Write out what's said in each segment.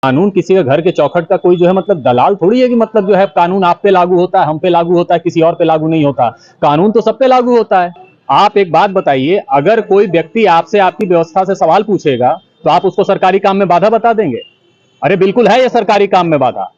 कानून किसी का घर के चौखट का कोई जो है मतलब दलाल थोड़ी है कि मतलब जो है कानून आप पे लागू होता है, हम पे लागू होता है, किसी और पे लागू नहीं होता। कानून तो सब पे लागू होता है। आप एक बात बताइए, अगर कोई व्यक्ति आपसे आपकी व्यवस्था से सवाल पूछेगा तो आप उसको सरकारी काम में बाधा बता देंगे? अरे बिल्कुल है ये सरकारी काम में बाधा।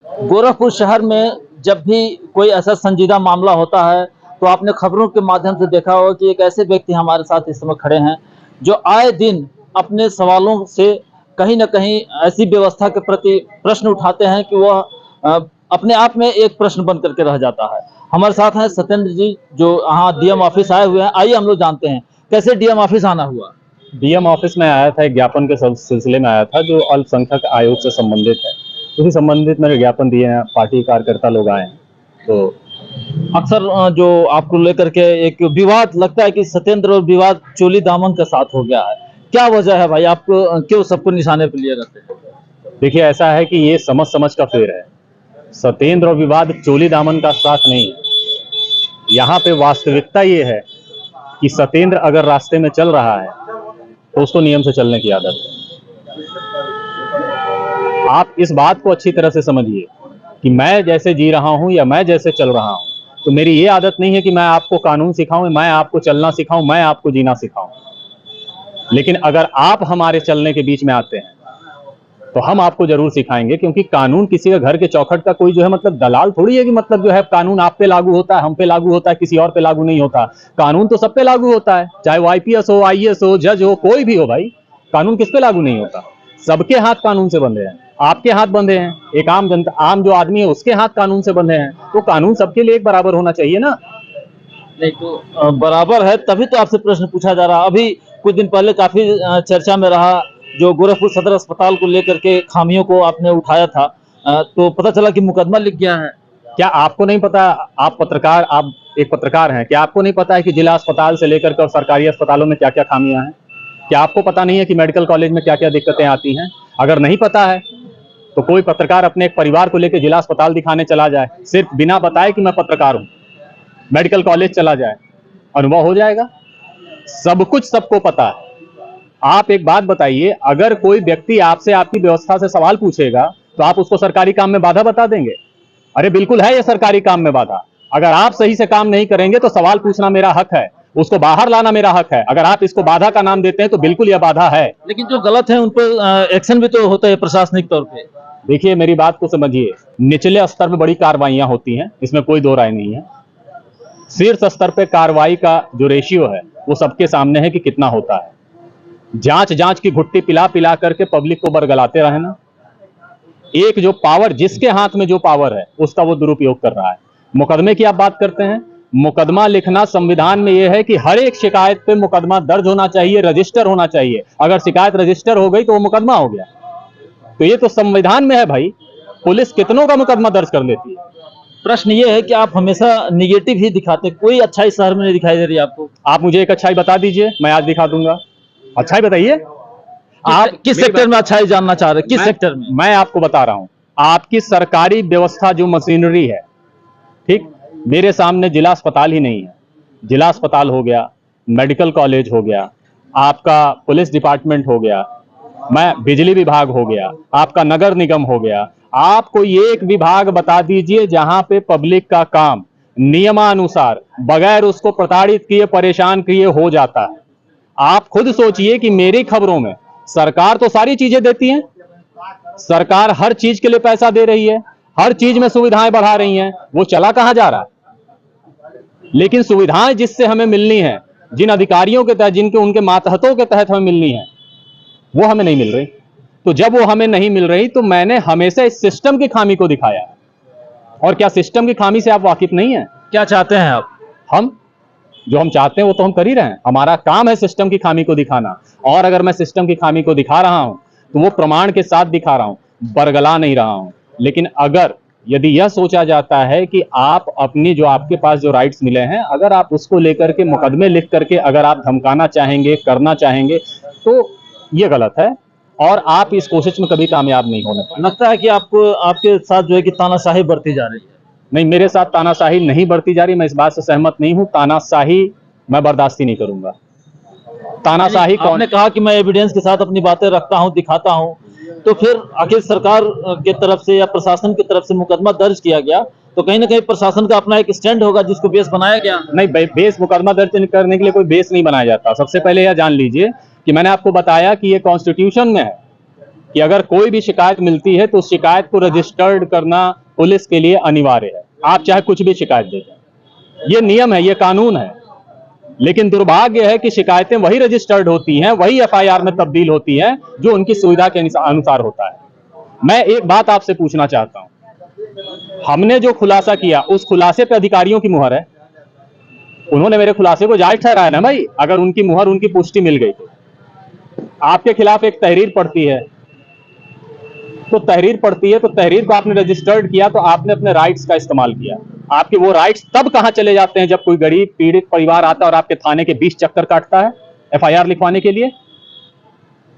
गोरखपुर शहर में जब भी कोई ऐसा संजीदा मामला होता है तो आपने खबरों के माध्यम से देखा होगा कि एक ऐसे व्यक्ति हमारे साथ इस समय खड़े हैं जो आए दिन अपने सवालों से कहीं ना कहीं ऐसी व्यवस्था के प्रति प्रश्न उठाते हैं कि वह अपने आप में एक प्रश्न बन करके रह जाता है। हमारे साथ हैं सत्येंद्र जी जो यहाँ डीएम ऑफिस आए हुए हैं। आइए हम लोग जानते हैं कैसे डीएम ऑफिस आना हुआ। डीएम ऑफिस में आया था, एक ज्ञापन के सिलसिले में आया था जो अल्पसंख्यक आयोग से संबंधित है। उसी संबंधित मेरे ज्ञापन दिए हैं, पार्टी कार्यकर्ता लोग आए हैं। तो अक्सर जो आपको लेकर के एक विवाद लगता है कि सत्येंद्र और विवाद चोली दामन के साथ हो गया है, क्या वजह है भाई? आपको क्यों सबको निशाने पर लिए रहते हैं? देखिए, ऐसा है कि ये समझ समझ का फेर है। सत्येंद्र और विवाद चोली दामन का साथ नहीं है। यहाँ पे वास्तविकता ये है कि सत्येंद्र अगर रास्ते में चल रहा है तो उसको नियम से चलने की आदत है। आप इस बात को अच्छी तरह से समझिए कि मैं जैसे जी रहा हूं या मैं जैसे चल रहा हूं, तो मेरी ये आदत नहीं है कि मैं आपको कानून सिखाऊं, मैं आपको चलना सिखाऊं, मैं आपको जीना सिखाऊं। लेकिन अगर आप हमारे चलने के बीच में आते हैं तो हम आपको जरूर सिखाएंगे, क्योंकि कानून किसी का घर के चौखट का कोई जो है मतलब दलाल थोड़ी है कि मतलब जो है कानून आप पे लागू होता है, हम पे लागू होता है, किसी और पे लागू नहीं होता। कानून तो सब पे लागू होता है, चाहे वो आईपीएस हो, आईएएस हो, जज हो, कोई भी हो भाई। कानून किस पे लागू नहीं होता? सबके हाथ कानून से बंधे हैं, आपके हाथ बंधे हैं, एक आम जनता, आम जो आदमी है उसके हाथ कानून से बंधे हैं। तो कानून सबके लिए एक बराबर होना चाहिए ना। नहीं तो बराबर है, तभी तो आपसे प्रश्न पूछा जा रहा। अभी कुछ दिन पहले काफी चर्चा में रहा जो गोरखपुर सदर अस्पताल को लेकर के खामियों को आपने उठाया था, तो पता चला कि मुकदमा लिख गया है। क्या आपको नहीं पता? आप पत्रकार, आप एक पत्रकार हैं, क्या आपको नहीं पता है कि जिला अस्पताल से लेकर के सरकारी अस्पतालों में क्या क्या खामियां हैं? क्या आपको पता नहीं है कि मेडिकल कॉलेज में क्या क्या दिक्कतें आती हैं? अगर नहीं पता है तो कोई पत्रकार अपने एक परिवार को लेकर जिला अस्पताल दिखाने चला जाए, सिर्फ बिना बताए कि मैं पत्रकार हूं, मेडिकल कॉलेज चला जाए, अनुभव हो जाएगा। सब कुछ सबको पता है। आप एक बात बताइए, अगर कोई व्यक्ति आपसे आपकी व्यवस्था से सवाल पूछेगा तो आप उसको सरकारी काम में बाधा बता देंगे? अरे बिल्कुल है ये सरकारी काम में बाधा। अगर आप सही से काम नहीं करेंगे तो सवाल पूछना मेरा हक है, उसको बाहर लाना मेरा हक है। अगर आप इसको बाधा का नाम देते हैं तो बिल्कुल यह बाधा है। लेकिन जो गलत है उन पर एक्शन भी तो होता है प्रशासनिक तौर पे। देखिए, मेरी बात को समझिए, निचले स्तर पे बड़ी कार्रवाइयां होती हैं, इसमें कोई दो राय नहीं है। शीर्ष स्तर पे कार्रवाई का जो रेशियो है वो सबके सामने है कि कितना होता है। जांच जांच की घुट्टी पिला पिला करके पब्लिक को बरगलाते रहे ना। एक जो पावर, जिसके हाथ में जो पावर है उसका वो दुरुपयोग कर रहा है। मुकदमे की आप बात करते हैं, मुकदमा लिखना संविधान में यह है कि हर एक शिकायत पे मुकदमा दर्ज होना चाहिए, रजिस्टर होना चाहिए। अगर शिकायत रजिस्टर हो गई तो वो मुकदमा हो गया। तो ये तो संविधान में है भाई। पुलिस कितनों का मुकदमा दर्ज कर लेती है। प्रश्न ये है कि आप हमेशा निगेटिव ही दिखाते, कोई अच्छाई शहर में नहीं दिखाई दे रही आपको। आप मुझे एक अच्छाई बता दीजिए, मैं आज दिखा दूंगा। अच्छाई बताइए। आप किस सेक्टर में अच्छाई जानना चाह रहे हैं? किस सेक्टर में? मैं आपको बता रहा हूं, आपकी सरकारी व्यवस्था जो मशीनरी है, ठीक, मेरे सामने जिला अस्पताल ही नहीं है। जिला अस्पताल हो गया, मेडिकल कॉलेज हो गया, आपका पुलिस डिपार्टमेंट हो गया, मैं बिजली विभाग हो गया, आपका नगर निगम हो गया। आप कोई एक विभाग बता दीजिए जहां पे पब्लिक का काम नियमानुसार बगैर उसको प्रताड़ित किए, परेशान किए हो जाता है। आप खुद सोचिए कि मेरी खबरों में सरकार तो सारी चीजें देती है, सरकार हर चीज के लिए पैसा दे रही है, हर चीज में सुविधाएं बढ़ा रही हैं, वो चला कहां जा रहा है? लेकिन सुविधाएं जिससे हमें मिलनी है, जिन अधिकारियों के तहत, जिनके उनके मातहतों के तहत हमें मिलनी है, वो हमें नहीं मिल रही। तो जब वो हमें नहीं मिल रही तो मैंने हमेशा इस सिस्टम की खामी को दिखाया। और क्या सिस्टम की खामी से आप वाकिफ नहीं है? क्या चाहते हैं आप? हम जो हम चाहते हैं वो तो हम कर ही रहे हैं। हमारा काम है सिस्टम की खामी को दिखाना। और अगर मैं सिस्टम की खामी को दिखा रहा हूं तो वो प्रमाण के साथ दिखा रहा हूं, बरगला नहीं रहा हूं। लेकिन अगर यदि यह सोचा जाता है कि आप अपनी जो आपके पास जो राइट्स मिले हैं, अगर आप उसको लेकर के मुकदमे लिख करके अगर आप धमकाना चाहेंगे, करना चाहेंगे, तो ये गलत है और आप इस कोशिश में कभी कामयाब नहीं होने पाएंगे। लगता है कि आपको, आपके साथ जो है कि तानाशाही बढ़ती जा रही है। नहीं, मेरे साथ तानाशाही नहीं बढ़ती जा रही, मैं इस बात से सहमत नहीं हूं। तानाशाही मैं बर्दाश्त ही नहीं करूंगा। तानाशाही कौन? आपने कहा कि मैं एविडेंस के साथ अपनी बातें रखता हूं, दिखाता हूं, तो फिर आखिर सरकार के तरफ से या प्रशासन की तरफ से मुकदमा दर्ज किया गया, तो कहीं ना कहीं प्रशासन का अपना एक स्टैंड होगा जिसको बेस बनाया गया। नहीं, बेस मुकदमा दर्ज करने के लिए कोई बेस नहीं बनाया जाता। सबसे पहले यह जान लीजिए कि मैंने आपको बताया कि ये कॉन्स्टिट्यूशन में है कि अगर कोई भी शिकायत मिलती है तो उस शिकायत को रजिस्टर्ड करना पुलिस के लिए अनिवार्य है। आप चाहे कुछ भी शिकायत दे दें, ये नियम है, ये कानून है। लेकिन दुर्भाग्य है कि शिकायतें वही रजिस्टर्ड होती हैं, वही एफआईआर में तब्दील होती हैं जो उनकी सुविधा के अनुसार होता है। मैं एक बात आपसे पूछना चाहता हूं, हमने जो खुलासा किया उस खुलासे पे अधिकारियों की मुहर है। उन्होंने मेरे खुलासे को जायज ठहराया ना भाई। अगर उनकी मुहर, उनकी पुष्टि मिल गई तो आपके खिलाफ एक तहरीर पड़ती है, तो तहरीर को आपने रजिस्टर्ड किया तो आपने अपने राइट्स का इस्तेमाल किया। आपके वो राइट्स तब कहां चले जाते हैं जब कोई गरीब पीड़ित परिवार आता है और आपके थाने के 20 चक्कर काटता है एफआईआर लिखवाने के लिए,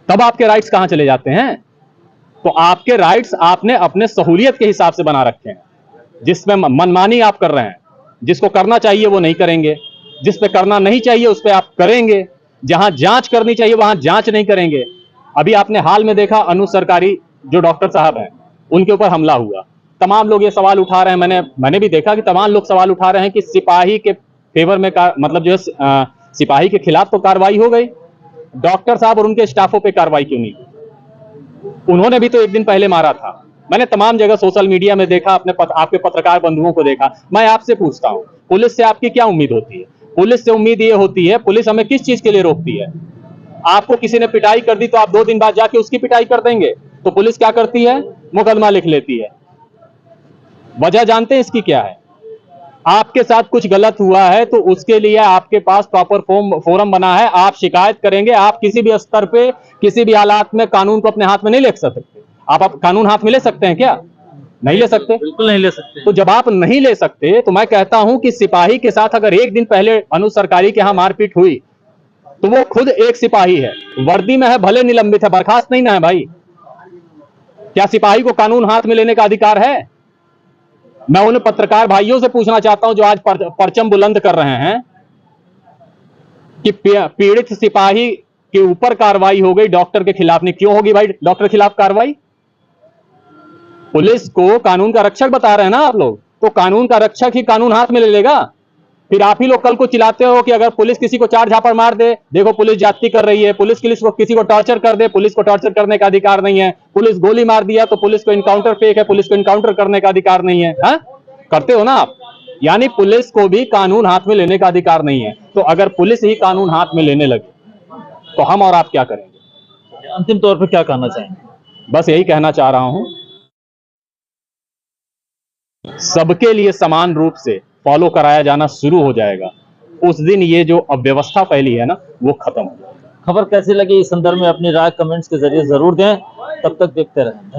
तब आपके राइट्स कहां चले जाते हैं? तो आपके राइट्स आपने अपने सहूलियत के हिसाब से बना रखे हैं, जिसमें मनमानी आप कर रहे हैं। जिसको करना चाहिए वो नहीं करेंगे, जिस पे करना नहीं चाहिए उस पे आप करेंगे, जहां जांच करनी चाहिए वहां जांच नहीं करेंगे। अभी आपने हाल में देखा, अनु सरकारी जो डॉक्टर साहब हैं उनके ऊपर हमला हुआ। तमाम लोग ये सवाल उठा रहे हैं, मैंने भी देखा कि तमाम लोग सवाल उठा रहे हैं कि सिपाही के फेवर में मतलब जो है सिपाही के खिलाफ तो कार्रवाई हो गई, डॉक्टर साहब और उनके स्टाफों पे कार्रवाई क्यों नहीं? उन्होंने भी तो एक दिन पहले मारा था। मैंने तमाम जगह सोशल मीडिया में देखा, आपके पत्रकार बंधुओं को देखा। मैं आपसे पूछता हूं, पुलिस से आपकी क्या उम्मीद होती है? पुलिस से उम्मीद ये होती है, पुलिस हमें किस चीज के लिए रोकती है? आपको किसी ने पिटाई कर दी तो आप 2 दिन बाद जाके उसकी पिटाई कर देंगे, तो पुलिस क्या करती है? मुकदमा लिख लेती है। वजह जानते हैं इसकी क्या है? आपके साथ कुछ गलत हुआ है तो उसके लिए आपके पास प्रॉपर फोरम बना है, आप शिकायत करेंगे। आप किसी भी स्तर पे, किसी भी हालात में कानून को अपने हाथ में नहीं ले सकते। आप कानून हाथ में ले सकते हैं क्या? नहीं ले सकते, बिल्कुल नहीं ले सकते। तो जब आप नहीं ले सकते तो मैं कहता हूं कि सिपाही के साथ अगर एक दिन पहले अनु सरकारी के यहां मारपीट हुई तो वो खुद एक सिपाही है, वर्दी में है, भले निलंबित है, बर्खास्त नहीं ना है भाई। क्या सिपाही को कानून हाथ में लेने का अधिकार है? मैं उन पत्रकार भाइयों से पूछना चाहता हूं जो आज परचम बुलंद कर रहे हैं कि पीड़ित सिपाही के ऊपर कार्रवाई हो गई, डॉक्टर के खिलाफ नहीं। क्यों होगी भाई डॉक्टर के खिलाफ कार्रवाई? पुलिस को कानून का रक्षक बता रहे हैं ना आप लोग, तो कानून का रक्षक ही कानून हाथ में ले लेगा। फिर आप ही लोग कल को चिल्लाते हो कि अगर पुलिस किसी को 4 झापड़ मार दे, देखो पुलिस जाति कर रही है, पुलिस किसी को टॉर्चर कर दे, पुलिस को टॉर्चर करने का अधिकार नहीं है, पुलिस गोली मार दिया तो पुलिस को इनकाउंटर फेक है, पुलिस को इनकाउंटर करने का अधिकार नहीं है। हाँ, करते हो ना आप? यानी पुलिस को भी कानून हाथ में लेने का अधिकार नहीं है। तो अगर पुलिस ही कानून हाथ में लेने लगे तो हम और आप क्या करेंगे? अंतिम तौर पर क्या कहना चाहेंगे? बस यही कहना चाह रहा हूं, सबके लिए समान रूप से फॉलो कराया जाना शुरू हो जाएगा, उस दिन ये जो अव्यवस्था फैली है ना वो खत्म हो जाएगी। खबर कैसी लगी इस संदर्भ में अपनी राय कमेंट्स के जरिए जरूर दें। तब तक देखते रहें।